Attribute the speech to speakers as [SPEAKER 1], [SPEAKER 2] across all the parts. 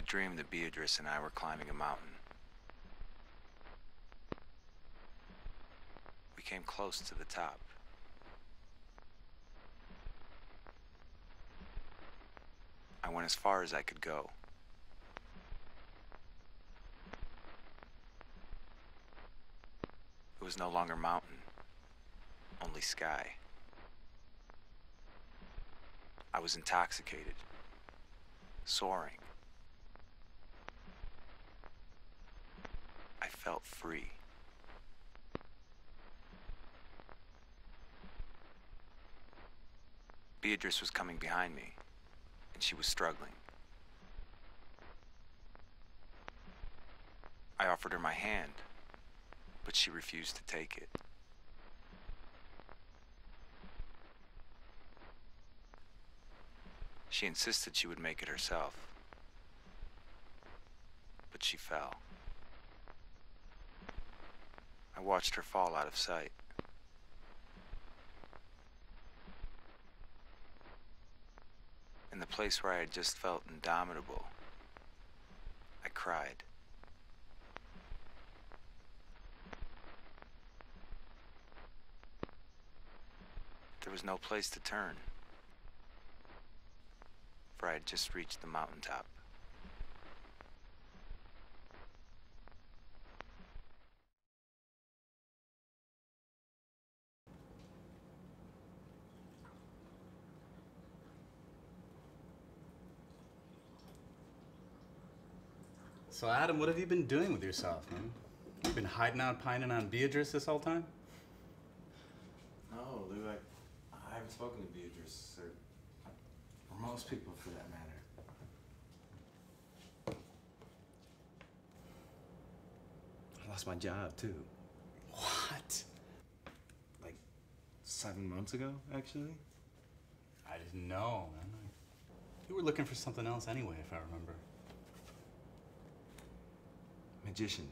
[SPEAKER 1] dream that Beatrice and I were climbing a mountain. We came close to the top. I went as far as I could go. It was no longer mountain, only sky. I was intoxicated, soaring. I felt free. Beatrice was coming behind me, and she was struggling. I offered her my hand, but she refused to take it. She insisted she would make it herself, but she fell. I watched her fall out of sight. In the place where I had just felt indomitable, I cried. There was no place to turn, for I had just reached the mountaintop.
[SPEAKER 2] So Adam, what have you been doing with yourself, man? You been hiding out pining on Beatrice this whole time?
[SPEAKER 3] No, Lou, I haven't spoken to Beatrice, or most people for that matter. I lost my job, too.
[SPEAKER 2] What?
[SPEAKER 3] Like 7 months ago, actually.
[SPEAKER 2] I didn't know, man. You were looking for something else anyway, if I remember.
[SPEAKER 3] Magician.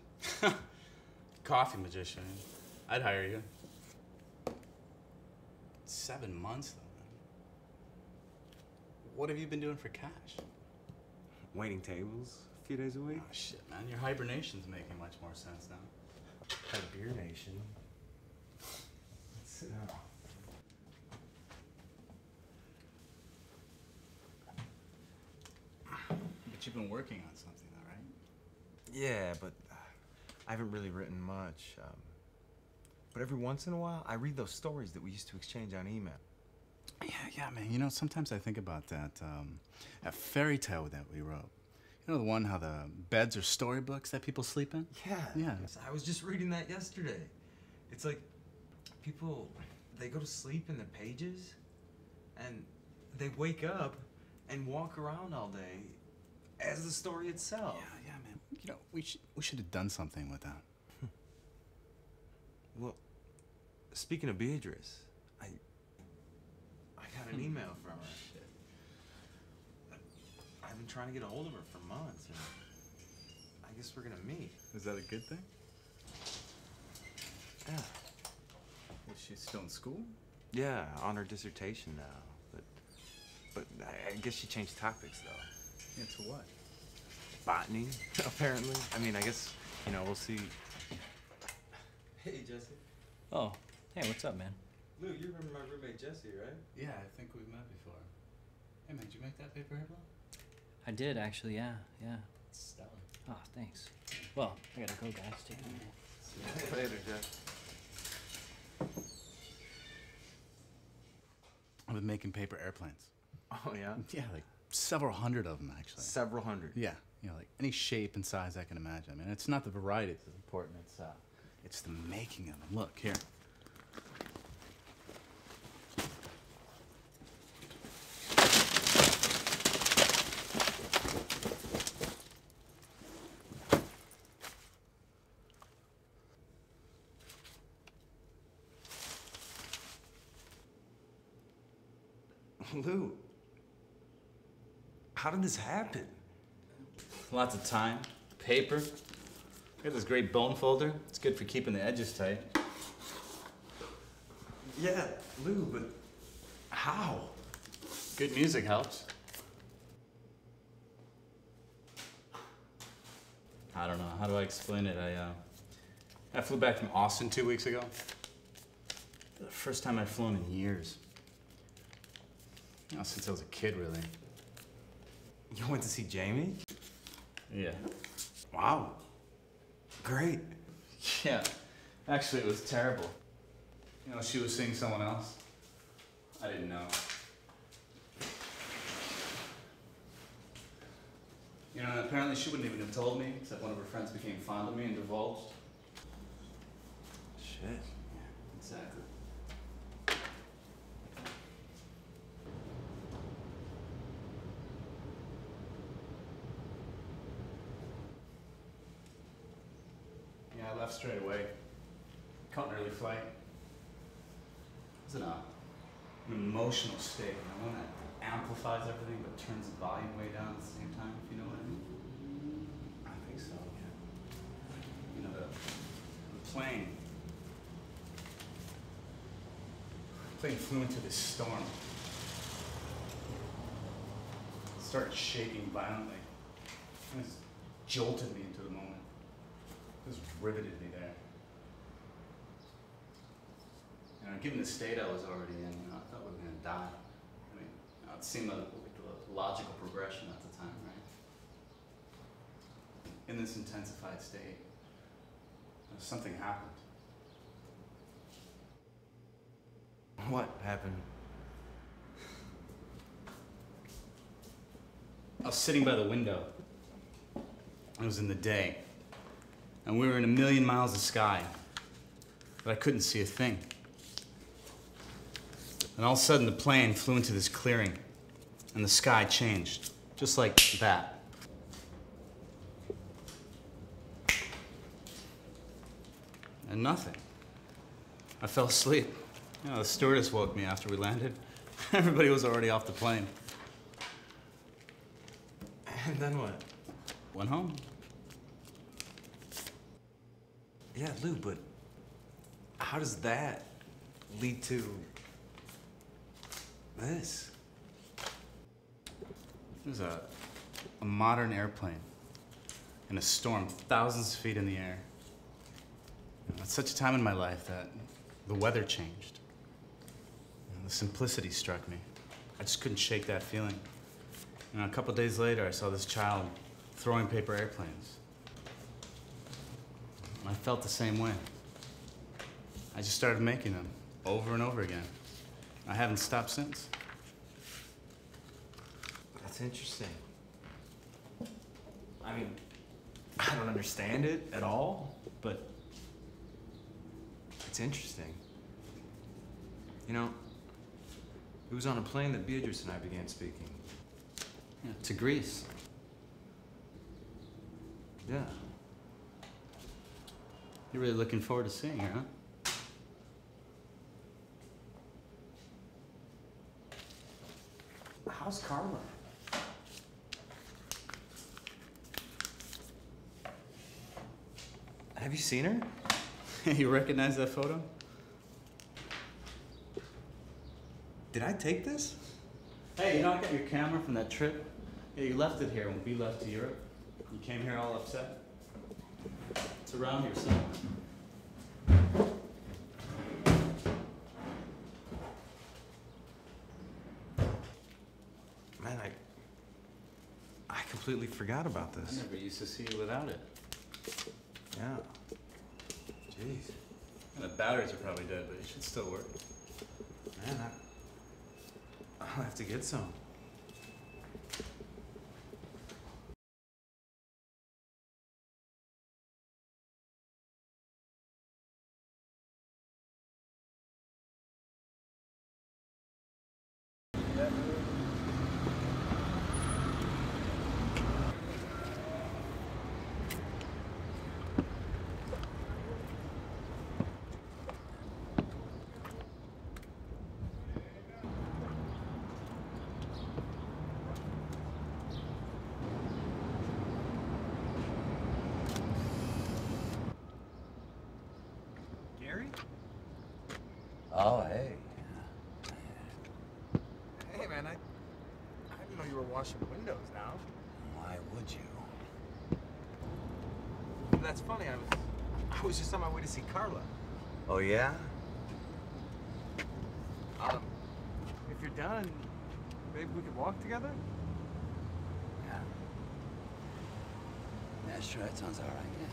[SPEAKER 2] Coffee magician. I'd hire you. 7 months, though, man. What have you been doing for cash?
[SPEAKER 3] Waiting tables a few days a week.
[SPEAKER 2] Oh, shit, man. Your hibernation's making much more sense now.
[SPEAKER 3] Hibernation. Let's sit down.
[SPEAKER 2] But you've been working on something, though, right?
[SPEAKER 3] Yeah, but I haven't really written much. But every once in a while, I read those stories that we used to exchange on email.
[SPEAKER 2] Yeah, man. You know, sometimes I think about that fairy tale that we wrote. You know the one how the beds are storybooks that people sleep in?
[SPEAKER 3] Yeah. I was just reading that yesterday. It's like people, they go to sleep in the pages, and they wake up and walk around all day as the story itself.
[SPEAKER 2] Yeah, man. You know, we should have done something with that.
[SPEAKER 3] Well, speaking of Beatrice, I got an email from her.
[SPEAKER 2] Shit.
[SPEAKER 3] I've been trying to get a hold of her for months, and I guess we're gonna meet.
[SPEAKER 2] Is that a good thing?
[SPEAKER 3] Yeah.
[SPEAKER 2] Is she still in school?
[SPEAKER 3] Yeah, on her dissertation now, but I guess she changed topics though.
[SPEAKER 2] Yeah, to what?
[SPEAKER 3] Botany, apparently. I mean, I guess, you know, we'll see. Hey, Jesse.
[SPEAKER 4] Oh, hey, what's up, man?
[SPEAKER 3] Lou, you remember my roommate Jesse, right?
[SPEAKER 2] Yeah, I think we've met before. Hey, man, did you make that paper here, bro?
[SPEAKER 4] I did, actually, yeah.
[SPEAKER 2] It's stellar.
[SPEAKER 4] Oh, thanks. Well, I gotta go, guys. Take care.
[SPEAKER 3] See you later, Jeff.
[SPEAKER 2] I've been making paper airplanes.
[SPEAKER 3] Oh, yeah?
[SPEAKER 2] Yeah, like several hundred of them, actually.
[SPEAKER 3] Several hundred.
[SPEAKER 2] Yeah, you know, like any shape and size I can imagine. I mean, it's not the variety that's important, it's the making of them. Look, here.
[SPEAKER 3] Lou, how did this happen?
[SPEAKER 2] Lots of time, paper. Got this great bone folder. It's good for keeping the edges tight.
[SPEAKER 3] Yeah, Lou, but how?
[SPEAKER 2] Good music helps. I don't know. How do I explain it? I flew back from Austin 2 weeks ago. The first time I'd flown in years. You know, since I was a kid, really.
[SPEAKER 3] You went to see Jamie?
[SPEAKER 2] Yeah.
[SPEAKER 3] Wow. Great.
[SPEAKER 2] Yeah. Actually, it was terrible. You know, she was seeing someone else. I didn't know. You know, and apparently she wouldn't even have told me, except one of her friends became fond of me and divulged.
[SPEAKER 3] Shit.
[SPEAKER 2] Yeah, exactly. Yeah, I left straight away. Caught an early flight. It was in an emotional state, you know, one that amplifies everything but turns the volume way down at the same time, if you know what I mean. I think so, yeah. You know, the plane flew into this storm. It started shaking violently. It just jolted me into the moment. It just riveted me there. You know, given the state I was already in, you know, I thought we were gonna die. I mean, you know, it seemed like the logical progression at the time, right? In this intensified state, something happened.
[SPEAKER 3] What happened?
[SPEAKER 2] I was sitting by the window. It was in the day. And we were in a million miles of sky. But I couldn't see a thing. And all of a sudden the plane flew into this clearing. And the sky changed. Just like that. And nothing. I fell asleep. You know, the stewardess woke me after we landed. Everybody was already off the plane.
[SPEAKER 3] And then what?
[SPEAKER 2] Went home.
[SPEAKER 3] Yeah, Lou, but how does that lead to this?
[SPEAKER 2] There's a modern airplane in a storm, thousands of feet in the air. You know, at such a time in my life that the weather changed. You know, the simplicity struck me. I just couldn't shake that feeling. You know, a couple days later, I saw this child throwing paper airplanes. And I felt the same way. I just started making them over and over again. I haven't stopped since.
[SPEAKER 3] That's interesting. I mean, I don't understand it at all, but it's interesting. You know, it was on a plane that Beatrice and I began speaking.
[SPEAKER 2] Yeah, to Greece.
[SPEAKER 3] Yeah.
[SPEAKER 2] You're really looking forward to seeing her, huh?
[SPEAKER 3] How's Carla? Have you seen her?
[SPEAKER 2] You recognize that photo?
[SPEAKER 3] Did I take this?
[SPEAKER 2] Hey, you know I got your camera from that trip? Yeah, you left it here when we left to Europe. You came here all upset. It's around here somewhere.
[SPEAKER 3] Man, I completely forgot about
[SPEAKER 2] I
[SPEAKER 3] this.
[SPEAKER 2] never used to see you without it.
[SPEAKER 3] Yeah. Jeez.
[SPEAKER 2] And the batteries are probably dead, but it should still work.
[SPEAKER 3] Man, I'll have to get some. Gary?
[SPEAKER 1] Oh, hey.
[SPEAKER 5] Hey, man, I didn't know you were washing windows now.
[SPEAKER 1] Why would you?
[SPEAKER 3] that's funny. I was just on my way to see Carla.
[SPEAKER 1] Oh, yeah?
[SPEAKER 3] If you're done, maybe we could walk together?
[SPEAKER 1] Yeah. Yeah, sure, that sounds all right, yeah.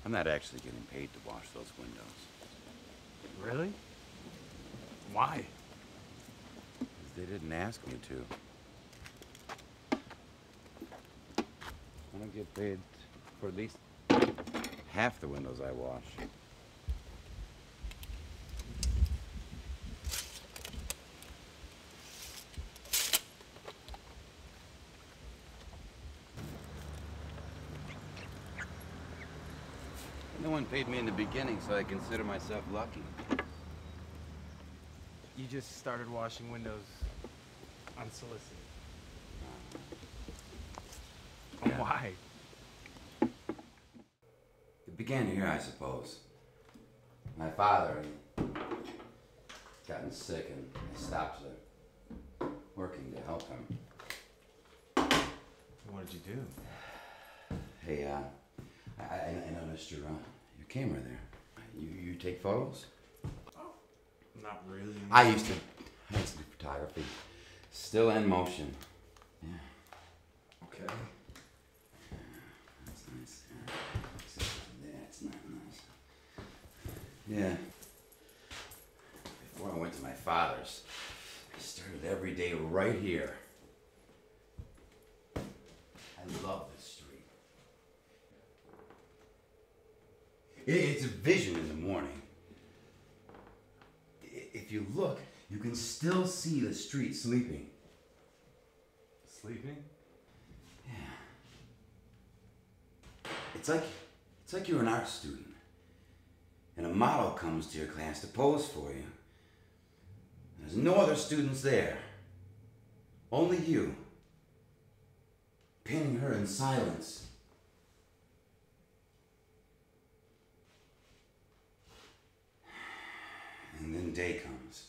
[SPEAKER 5] I'm not actually getting paid to wash those windows.
[SPEAKER 3] Really? Why?
[SPEAKER 5] 'Cause they didn't ask me to. I don't get paid for at least half the windows I wash. No one paid me in the beginning, so I consider myself lucky.
[SPEAKER 3] You just started washing windows unsolicited.
[SPEAKER 5] Yeah.
[SPEAKER 3] Why?
[SPEAKER 5] It began here, I suppose. My father had gotten sick, and I stopped working to help him.
[SPEAKER 3] What did you do?
[SPEAKER 5] Hey, I noticed your camera there. You take photos?
[SPEAKER 3] Not really.
[SPEAKER 5] I used to do photography, still and motion. Yeah,
[SPEAKER 3] Okay.
[SPEAKER 5] that's nice. Yeah, that's not nice. Yeah. Before I went to my father's, I started every day right here. I love this street. It's a vision in the morning. If you look, you can still see the street sleeping.
[SPEAKER 3] Sleeping?
[SPEAKER 5] Yeah. It's like you're an art student, and a model comes to your class to pose for you. There's no other students there. Only you. Painting her in silence. And then day comes.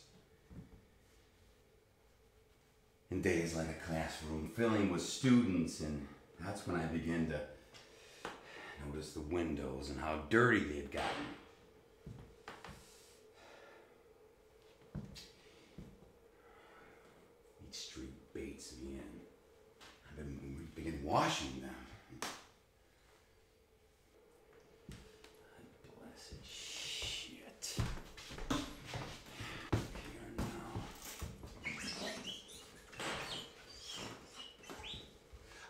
[SPEAKER 5] And day is like a classroom filling with students, and that's when I begin to notice the windows and how dirty they had gotten. Each street baits me in. I begin washing them. Blessed shit. Here now.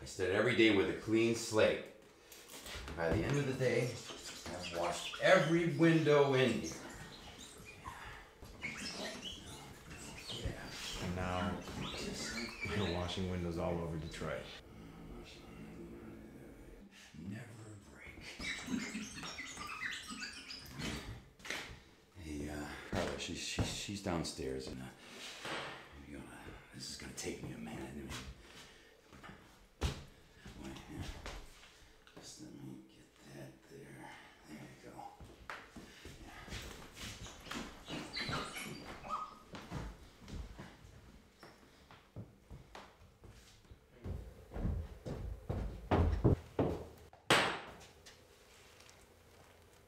[SPEAKER 5] I start every day with a clean slate. By the end of the day, I've washed every window in here.
[SPEAKER 3] And now you're washing windows all over Detroit.
[SPEAKER 5] Never a break. Hey, Carla, she's downstairs, and this is gonna take me a minute. Wait, yeah. Just let me get that there. There you go.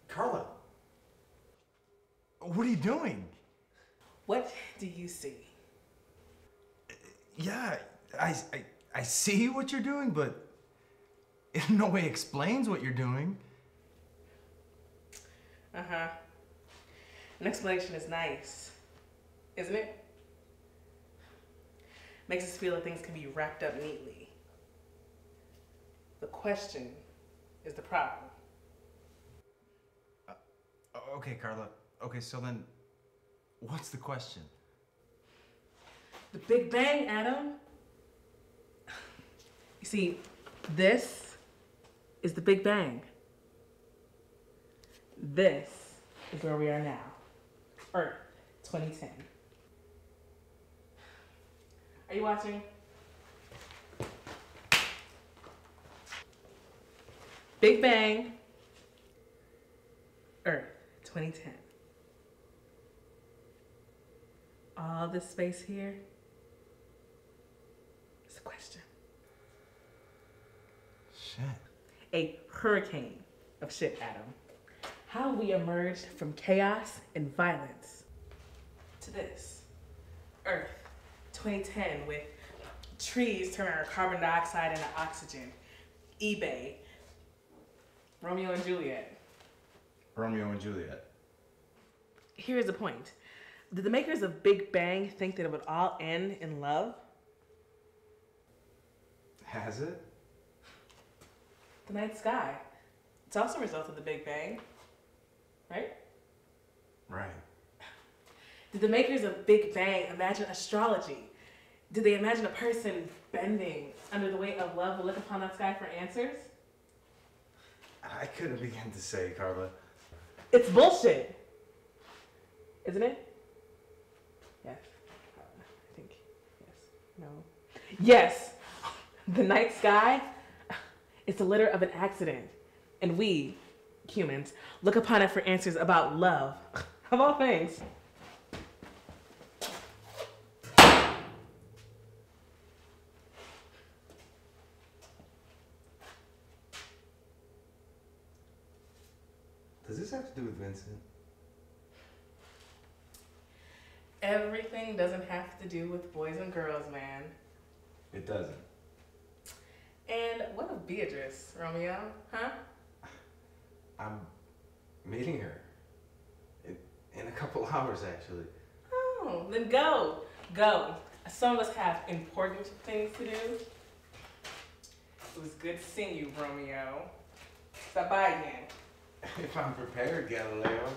[SPEAKER 3] Carla! What are you doing?
[SPEAKER 6] What do you see?
[SPEAKER 3] Yeah, I see what you're doing, but it in no way explains what you're doing.
[SPEAKER 6] Uh-huh. An explanation is nice, isn't it? Makes us feel that things can be wrapped up neatly. The question is the problem.
[SPEAKER 3] Okay, Carla. Okay, so then, what's the question?
[SPEAKER 6] The Big Bang, Adam. You see, this is the Big Bang. This is where we are now. Earth, 2010. Are you watching? Big Bang, Earth, 2010. All this space here is a question.
[SPEAKER 3] Shit.
[SPEAKER 6] A hurricane of shit, Adam. How we emerged from chaos and violence to this. Earth, 2010, with trees turning our carbon dioxide into oxygen. eBay. Romeo and Juliet.
[SPEAKER 3] Romeo and Juliet.
[SPEAKER 6] Here's the point. Did the makers of Big Bang think that it would all end in love?
[SPEAKER 3] Has it?
[SPEAKER 6] The night sky. It's also a result of the Big Bang, right?
[SPEAKER 3] Right.
[SPEAKER 6] Did the makers of Big Bang imagine astrology? Did they imagine a person bending under the weight of love to look upon that sky for answers?
[SPEAKER 3] I couldn't begin to say, Carla.
[SPEAKER 6] It's bullshit. Isn't it? Yes. I think yes. No. Yes. The night sky is the litter of an accident. And we, humans, look upon it for answers about love. Of all things.
[SPEAKER 3] Does this have to do with Vincent?
[SPEAKER 6] Everything doesn't have to do with boys and girls, man.
[SPEAKER 3] It doesn't.
[SPEAKER 6] And what of Beatrice, Romeo? Huh?
[SPEAKER 3] I'm meeting her. In a couple hours, actually.
[SPEAKER 6] Oh, then go. Go. Some of us have important things to do. It was good seeing you, Romeo. Stop by again.
[SPEAKER 3] If I'm prepared, Galileo.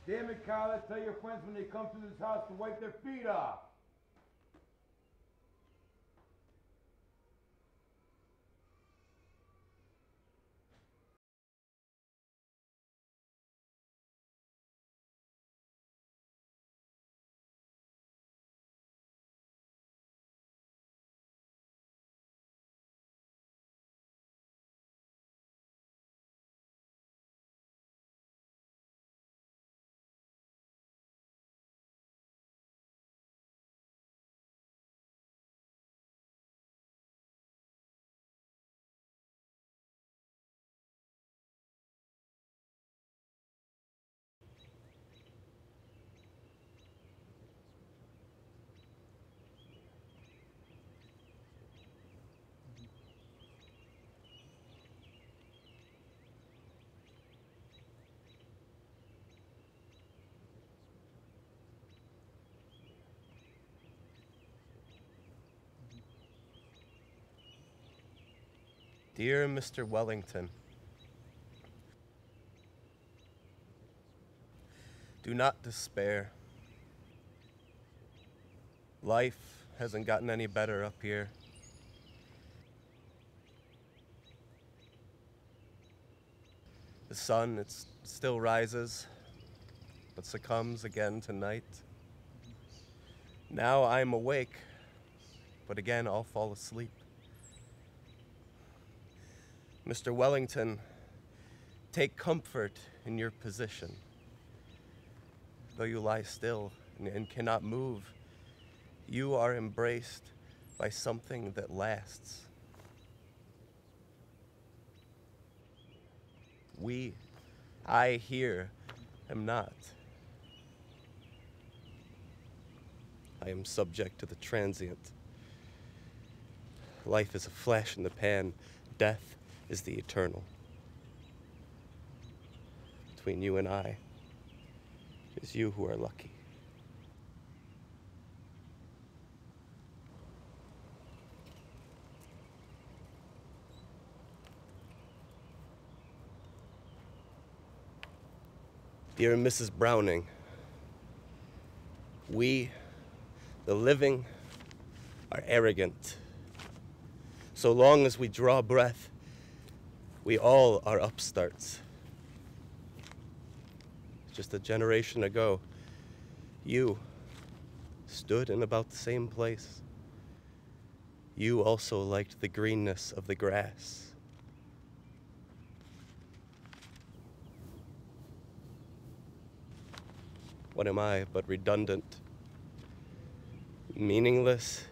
[SPEAKER 7] Damn it, Carla, tell your friends when they come to this house to wipe their feet off.
[SPEAKER 8] Dear Mr. Wellington, do not despair. Life hasn't gotten any better up here. The sun, it still rises, but succumbs again tonight. Now I'm awake, but again I'll fall asleep. Mr. Wellington, take comfort in your position. Though you lie still and cannot move, you are embraced by something that lasts. I here am not. I am subject to the transient. Life is a flash in the pan. Death is the eternal. Between you and I, it is you who are lucky. Dear Mrs. Browning, we, the living, are arrogant. So long as we draw breath, We all are upstarts. Just a generation ago, you stood in about the same place. You also liked the greenness of the grass. What am I but redundant, meaningless?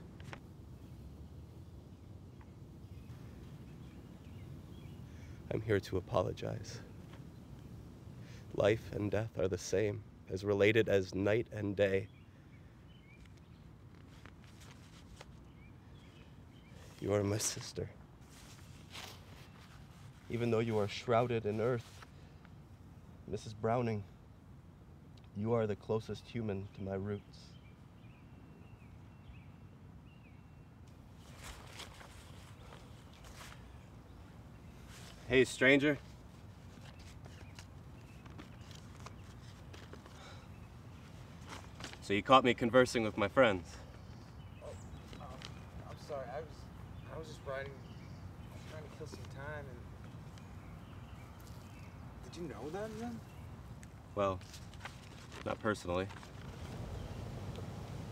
[SPEAKER 8] I'm here to apologize. Life and death are the same, as related as night and day. You are my sister. Even though you are shrouded in earth, Mrs. Browning, you are the closest human to my roots. Hey, stranger. So you caught me conversing with my friends.
[SPEAKER 3] I'm sorry. I was just trying to kill some time. And did you know them then?
[SPEAKER 8] Well, not personally.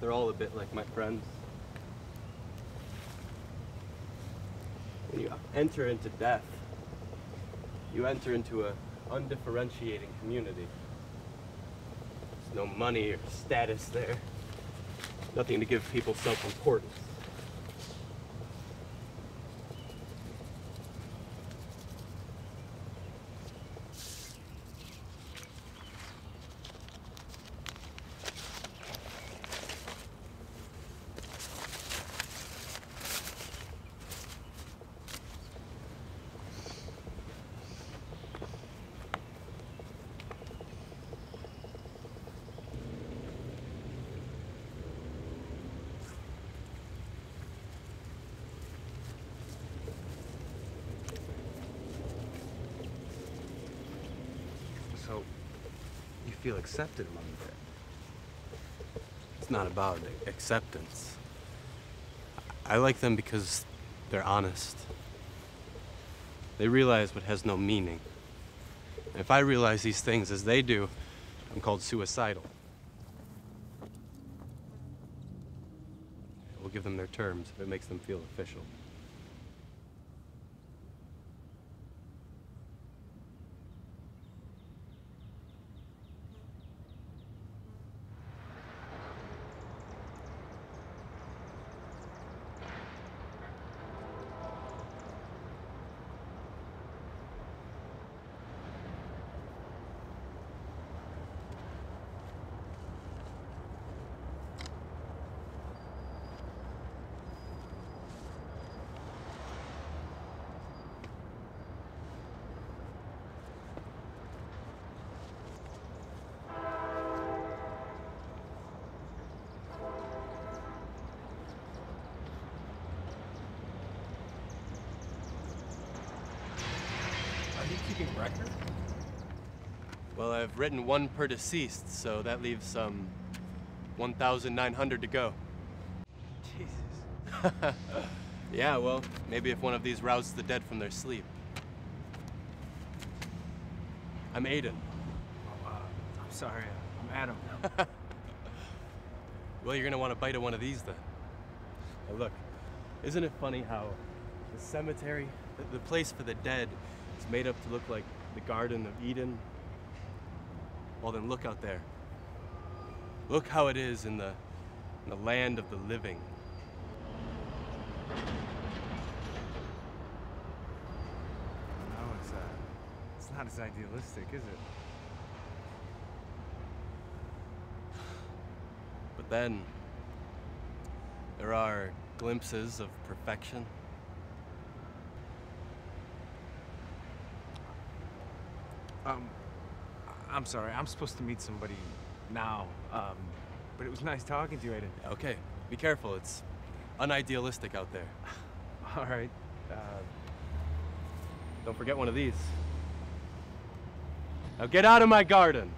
[SPEAKER 8] They're all a bit like my friends. When you enter into death, you enter into an undifferentiating community. There's no money or status there. Nothing to give people self-importance.
[SPEAKER 3] So, you feel accepted among the dead?
[SPEAKER 8] It's not about acceptance. I like them because they're honest. They realize what has no meaning. And if I realize these things as they do, I'm called suicidal. We'll give them their terms if it makes them feel official.
[SPEAKER 3] Keeping record?
[SPEAKER 8] Well, I've written one per deceased, so that leaves some 1,900 to go.
[SPEAKER 3] Jesus.
[SPEAKER 8] Yeah, well, maybe if one of these rouses the dead from their sleep. I'm Aiden.
[SPEAKER 3] I'm sorry. I'm Adam.
[SPEAKER 8] Well, you're gonna want a bite of one of these then. Now look, isn't it funny how the cemetery, the place for the dead, is made up to look like the Garden of Eden? Well then, look out there. Look how it is in the land of the living.
[SPEAKER 3] No, it's not as idealistic, is it?
[SPEAKER 8] But then, there are glimpses of perfection.
[SPEAKER 3] I'm sorry. I'm supposed to meet somebody now. But it was nice talking to you, Aiden.
[SPEAKER 8] Okay, be careful. It's unidealistic out there.
[SPEAKER 3] All right.
[SPEAKER 8] Don't forget one of these. Now get out of my garden.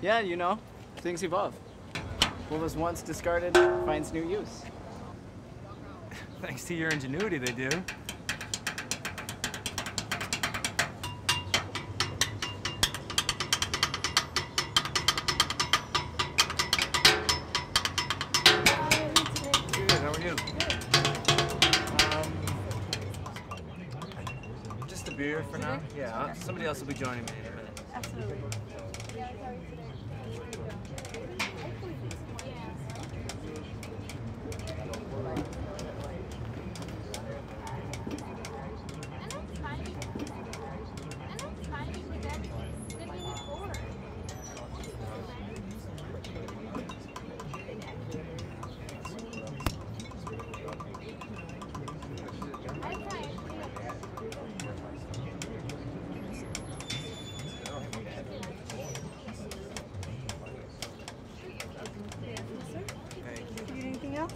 [SPEAKER 4] Yeah, you know, things evolve. What was once discarded finds new use.
[SPEAKER 3] Thanks to your ingenuity, they do. Good, how are you? Just a beer for now. Yeah, somebody else will be joining me in a minute.
[SPEAKER 9] Absolutely. Do you need anything else?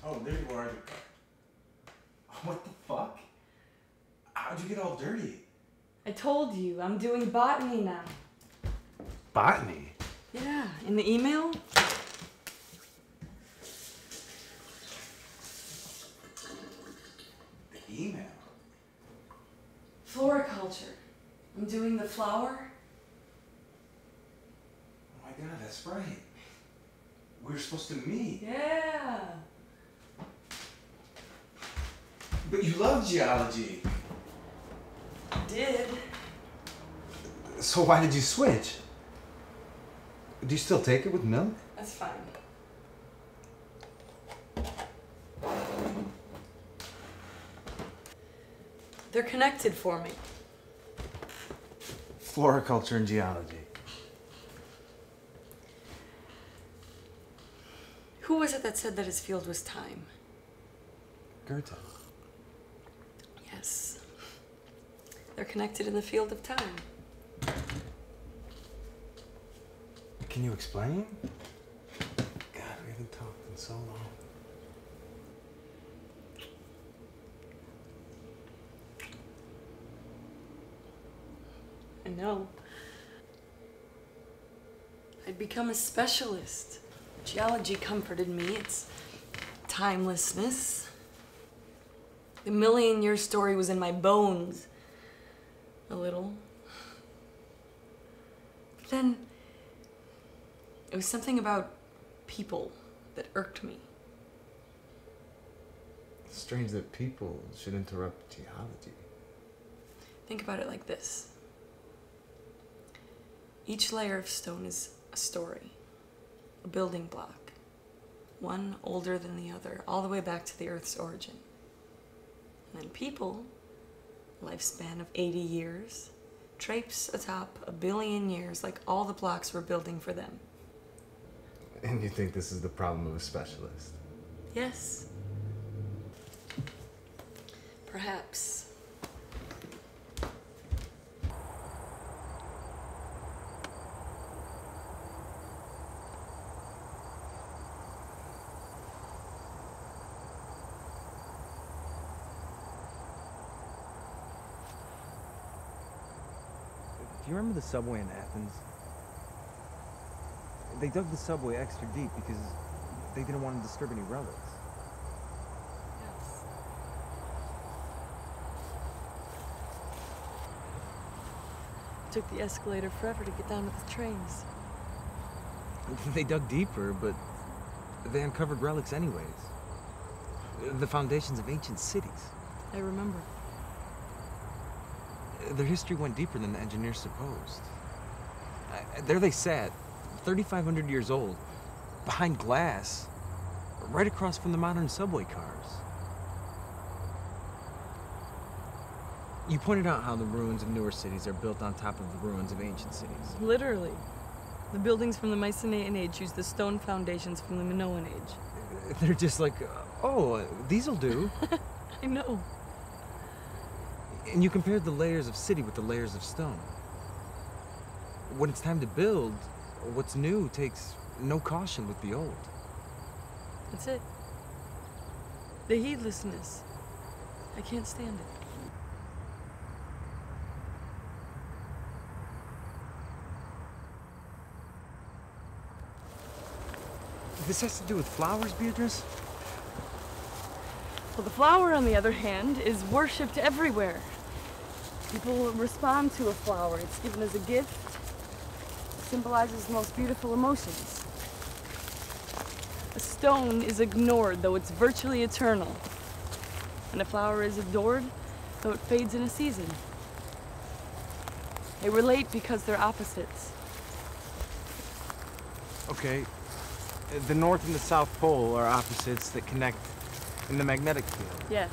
[SPEAKER 3] Oh, there you are. What the fuck? How'd you get all dirty?
[SPEAKER 6] I told you, I'm doing botany now.
[SPEAKER 3] Botany?
[SPEAKER 6] Yeah, in the email?
[SPEAKER 3] The email?
[SPEAKER 6] Floriculture. I'm doing the flower.
[SPEAKER 3] Oh my god, that's right. We were supposed to meet.
[SPEAKER 6] Yeah.
[SPEAKER 3] But you love geology.
[SPEAKER 6] Did.
[SPEAKER 3] So why did you switch? Do you still take it with milk?
[SPEAKER 6] That's fine. They're connected for me.
[SPEAKER 3] Floriculture and geology.
[SPEAKER 6] Who was it that said that his field was time?
[SPEAKER 3] Goethe.
[SPEAKER 6] Yes. They're connected in the field of time.
[SPEAKER 3] Can you explain? God, we haven't talked in so long.
[SPEAKER 6] I know. I'd become a specialist. Geology comforted me. It's timelessness. The million-year story was in my bones. A little. But then, it was something about people that irked me.
[SPEAKER 3] It's strange that people should interrupt geology.
[SPEAKER 10] Think about it like this. Each layer of stone is a story, a building block, one older than the other, all the way back to the Earth's origin. And then people, lifespan of 80 years, traipse atop 1 billion years like all the blocks we're building for them.
[SPEAKER 3] And you think this is the problem of a specialist?
[SPEAKER 10] Yes. Perhaps.
[SPEAKER 3] Do you remember the subway in Athens? They dug the subway extra deep because they didn't want to disturb any relics.
[SPEAKER 10] Yes. It took the escalator forever to get down to the trains.
[SPEAKER 3] They dug deeper, but they uncovered relics anyways. The foundations of ancient cities.
[SPEAKER 10] I remember.
[SPEAKER 3] Their history went deeper than the engineers supposed. There they sat, 3,500 years old, behind glass, right across from the modern subway cars. You pointed out how the ruins of newer cities are built on top of the ruins of ancient cities.
[SPEAKER 10] Literally. The buildings from the Mycenaean age use the stone foundations from the Minoan age.
[SPEAKER 3] They're just like, oh, these'll do.
[SPEAKER 10] I know.
[SPEAKER 3] And you compared the layers of city with the layers of stone. When it's time to build, what's new takes no caution with the old.
[SPEAKER 10] That's it. The heedlessness. I can't stand it.
[SPEAKER 3] This has to do with flowers, Beatrice?
[SPEAKER 10] Well, the flower, on the other hand, is worshipped everywhere. People respond to a flower. It's given as a gift. It symbolizes the most beautiful emotions. A stone is ignored, though it's virtually eternal. And a flower is adored, though it fades in a season. They relate because they're opposites.
[SPEAKER 3] Okay. The North and the South Pole are opposites that connect in the magnetic field.
[SPEAKER 10] Yes.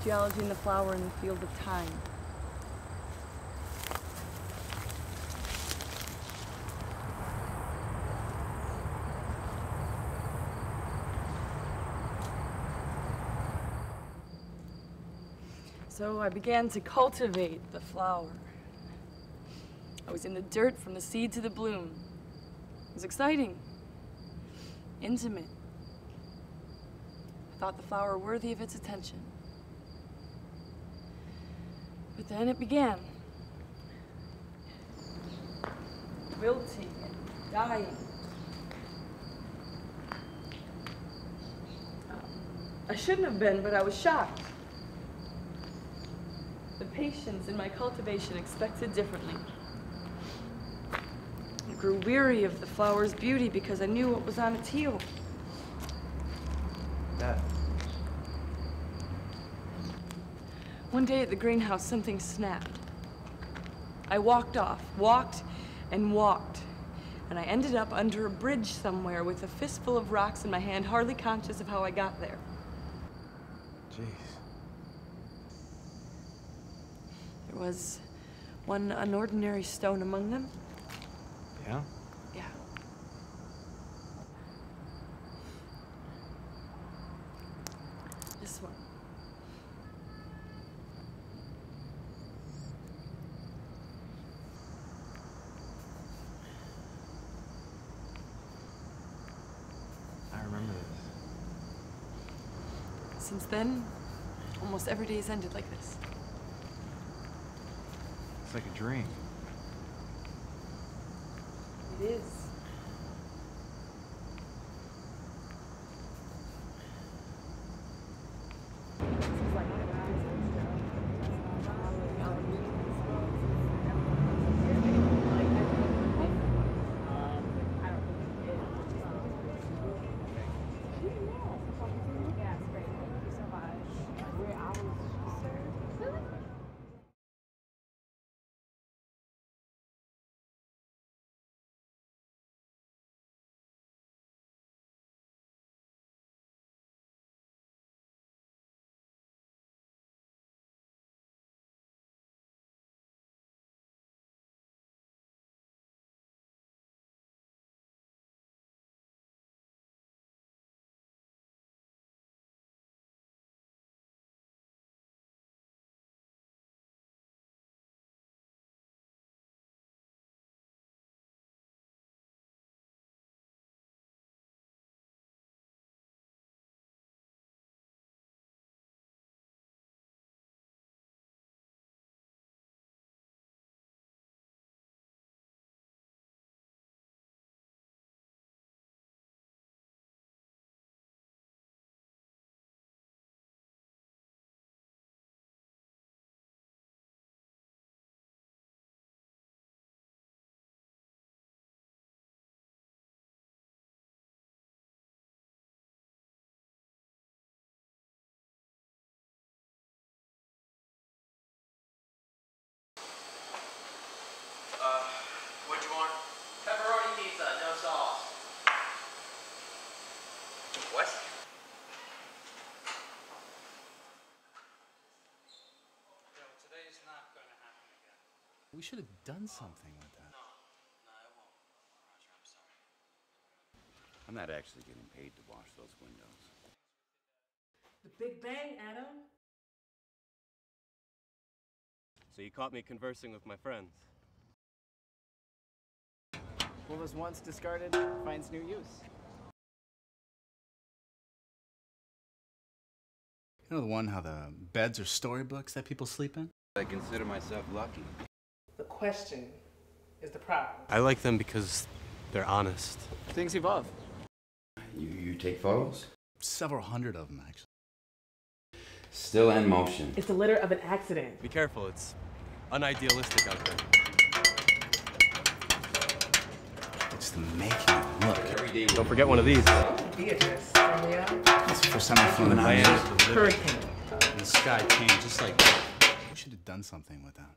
[SPEAKER 10] Geology and the flower in the field of time. So I began to cultivate the flower. I was in the dirt from the seed to the bloom. It was exciting. Intimate. I thought the flower worthy of its attention. But then it began. Wilting and dying. I shouldn't have been, but I was shocked. The patience in my cultivation expected differently. I grew weary of the flower's beauty because I knew what was on its heel. One day at the greenhouse, something snapped. I walked and walked, and I ended up under a bridge somewhere with a fistful of rocks in my hand, hardly conscious of how I got there.
[SPEAKER 3] Jeez.
[SPEAKER 10] There was one unordinary stone among them.
[SPEAKER 3] Yeah?
[SPEAKER 10] Yeah. This one.
[SPEAKER 3] I remember this.
[SPEAKER 10] Since then, almost every day has ended like this.
[SPEAKER 3] It's like a dream.
[SPEAKER 10] It is.
[SPEAKER 2] We should have done something with that.
[SPEAKER 5] No, I won't. Roger, I'm sorry. I'm not actually getting paid to wash those windows.
[SPEAKER 6] The Big Bang, Adam.
[SPEAKER 8] So you caught me conversing with my friends.
[SPEAKER 4] What was once discarded finds new use.
[SPEAKER 2] You know the one how the beds are storybooks that people sleep in?
[SPEAKER 1] I consider myself lucky.
[SPEAKER 6] The question is the problem.
[SPEAKER 8] I like them because they're honest.
[SPEAKER 4] Things evolve.
[SPEAKER 5] You take photos?
[SPEAKER 2] Several hundred of them, actually.
[SPEAKER 5] Still in motion.
[SPEAKER 6] It's a litter of an accident.
[SPEAKER 8] Be careful, it's unidealistic out there.
[SPEAKER 2] It's the making. Look.
[SPEAKER 5] Every day.
[SPEAKER 8] Don't forget one of these.
[SPEAKER 6] Beatrice, Romeo,
[SPEAKER 2] That's the first time I flew in
[SPEAKER 8] I am
[SPEAKER 6] Hurricane.
[SPEAKER 2] And the sky came just like that. We should have done something with that.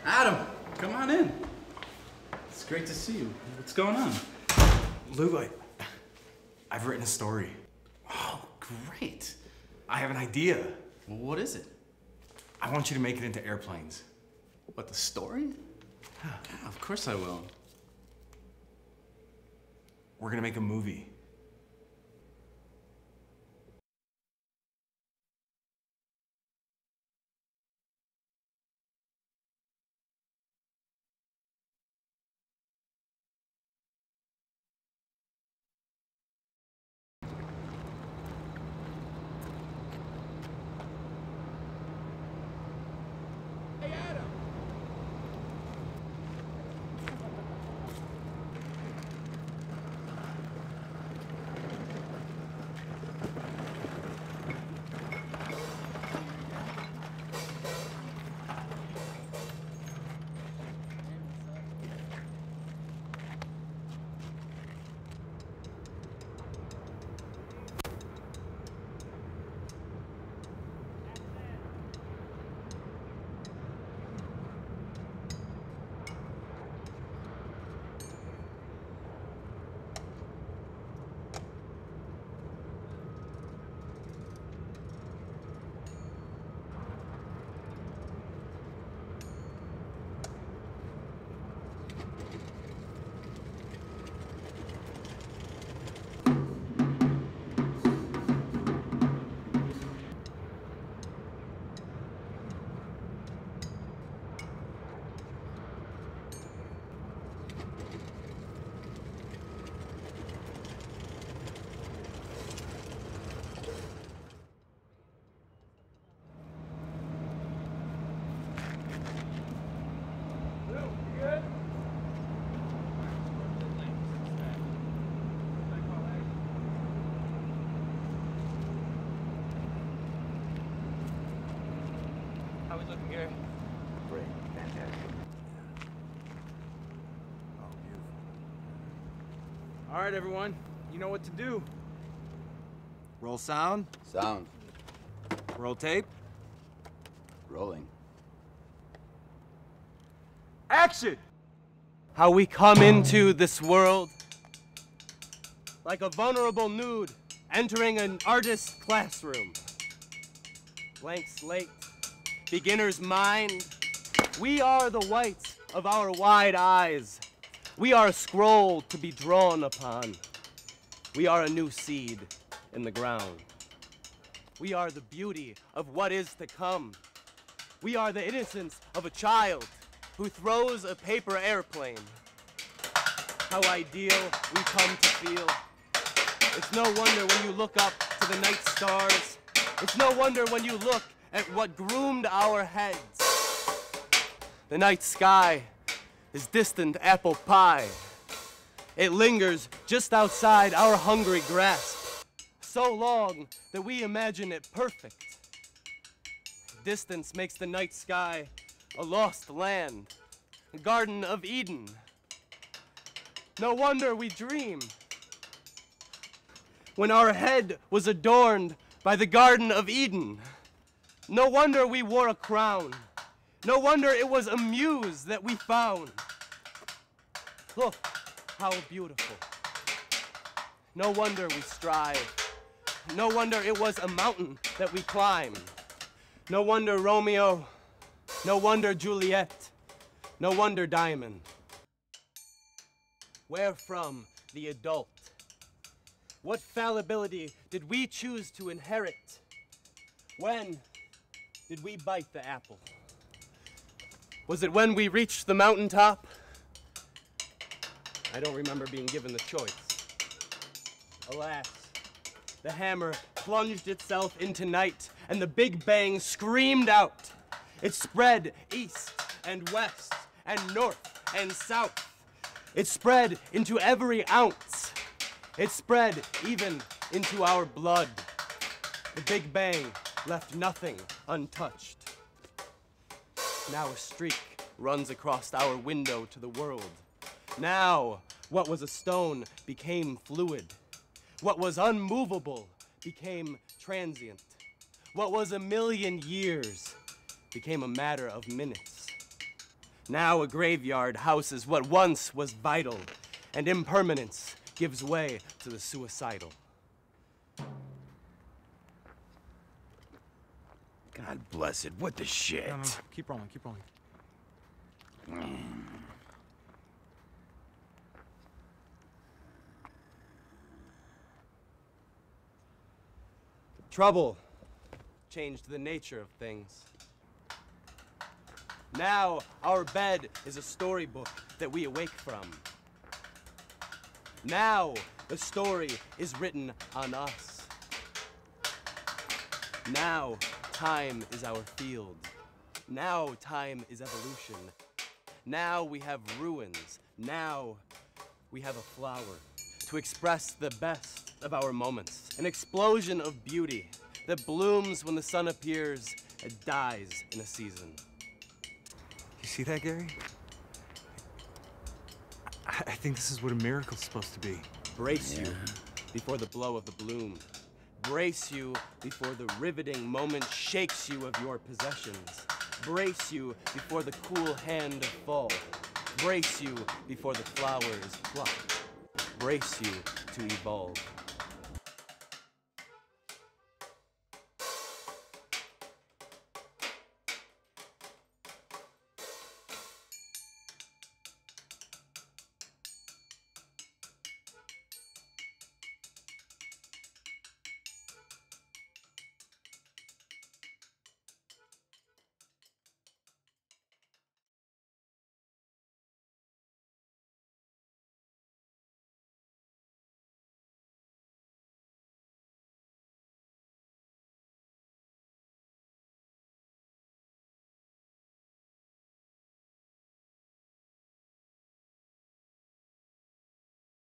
[SPEAKER 2] Adam, come on in. It's great to see you. What's going on?
[SPEAKER 3] Lou, I've written a story.
[SPEAKER 2] Oh, great.
[SPEAKER 3] I have an idea.
[SPEAKER 2] Well, what is it?
[SPEAKER 3] I want you to make it into airplanes.
[SPEAKER 2] What, the story? Yeah, of course I will.
[SPEAKER 3] We're gonna make a movie.
[SPEAKER 8] looking, Gary?
[SPEAKER 4] Great. Fantastic.
[SPEAKER 3] Oh, beautiful. All right, everyone. You know what to do. Roll sound.
[SPEAKER 5] Sound.
[SPEAKER 3] Roll tape.
[SPEAKER 5] Rolling.
[SPEAKER 3] Action!
[SPEAKER 8] How we come into this world like a vulnerable nude entering an artist's classroom. Blank slate, beginner's mind. We are the whites of our wide eyes. We are a scroll to be drawn upon. We are a new seed in the ground. We are the beauty of what is to come. We are the innocence of a child who throws a paper airplane. How ideal we come to feel. It's no wonder when you look up to the night stars. It's no wonder when you look at what groomed our heads. The night sky is distant apple pie. It lingers just outside our hungry grasp, so long that we imagine it perfect. Distance makes the night sky a lost land, a Garden of Eden. No wonder we dream. When our head was adorned by the Garden of Eden, no wonder we wore a crown. No wonder it was a muse that we found. Look how beautiful. No wonder we strive. No wonder it was a mountain that we climbed. No wonder Romeo. No wonder Juliet. No wonder Diamond. Where from the adult? What fallibility did we choose to inherit? When did we bite the apple? Was it when we reached the mountaintop? I don't remember being given the choice. Alas, the hammer plunged itself into night, and the Big Bang screamed out. It spread east and west and north and south. It spread into every ounce. It spread even into our blood. The Big Bang left nothing untouched. Now a streak runs across our window to the world. Now, what was a stone became fluid. What was unmovable became transient. What was a million years became a matter of minutes. Now a graveyard houses what once was vital, and impermanence gives way to the suicidal.
[SPEAKER 5] God bless it. What the shit?
[SPEAKER 3] No, keep rolling, keep rolling.
[SPEAKER 8] Trouble changed the nature of things. Now our bed is a storybook that we awake from. Now the story is written on us. Now time is our field. Now time is evolution. Now we have ruins. Now we have a flower to express the best of our moments. An explosion of beauty that blooms when the sun appears and dies in a season.
[SPEAKER 3] You see that, Gary? I think this is what a miracle's supposed to be.
[SPEAKER 8] Brace you before the blow of the bloom. Brace you before the riveting moment shakes you of your possessions. Brace you before the cool hand of fall. Brace you before the flowers pluck. Brace you to evolve.